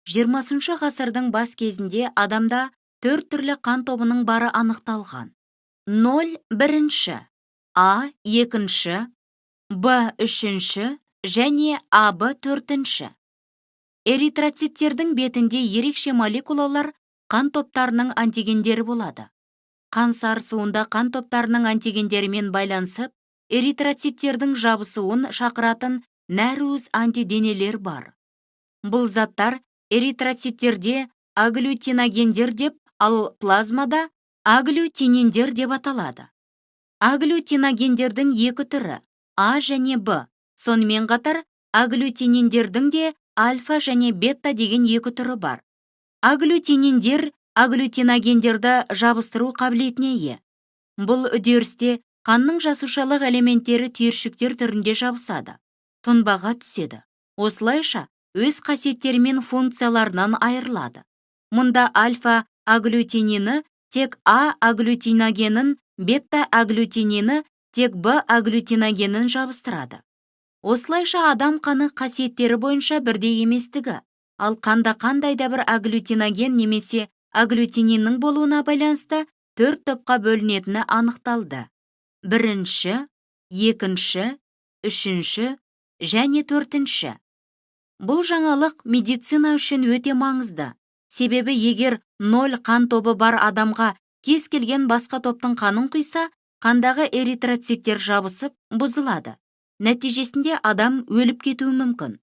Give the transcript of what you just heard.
20 ғасырдың бас кезінде адамда 4 түрлі қан тобының бары анықталған. 0 бірінші, А екінші, Б үшінші және АБ төртінші. Эритроциттердің бетінде ерекше молекулалар қан топтарының антигендері болады. Қан сарысуында қан топтарының антигендерімен байланысып, эритроциттердің жабысуын шақыратын нәруыз антиденелер бар. Бұл заттар эритроциттерде агглютиногендер деп, ал плазмада агглютининдер деп аталады. Агглютиногендердің екі түрі, А және Б. Сонымен қатар, агглютининдердің де альфа және бета деген екі түрі бар. Агглютининдер агглютиногендерді жабыстыру қабілетіне ие. Бұл үдерісте қанның жасушалық элементтері түйіршіктер түрінде жабысады, тұнбаға түседі. Осылайша, өз қасиеттері мен функцияларынан айырылады. Мұнда альфа агглютинины тек А агглютиногенін, бета агглютинины тек Б агглютиногенін жабыстырады. Осылайша адам қаны қасиеттері бойынша бірдей еместігі, ал қанда қандай да бір агглютиноген немесе агглютининнің болуына байланысты 4 топқа бөлінетіні анықталды. Бірінші, екінші, үшінші және төртінші. Бұл жаңалық медицина үшін өте маңызды. Себебі егер 0 қан тобы бар адамға кез келген басқа топтың қанын құйса, қандағы эритроциттер жабысып, бұзылады. Нәтижесінде адам өліп кетуі мүмкін.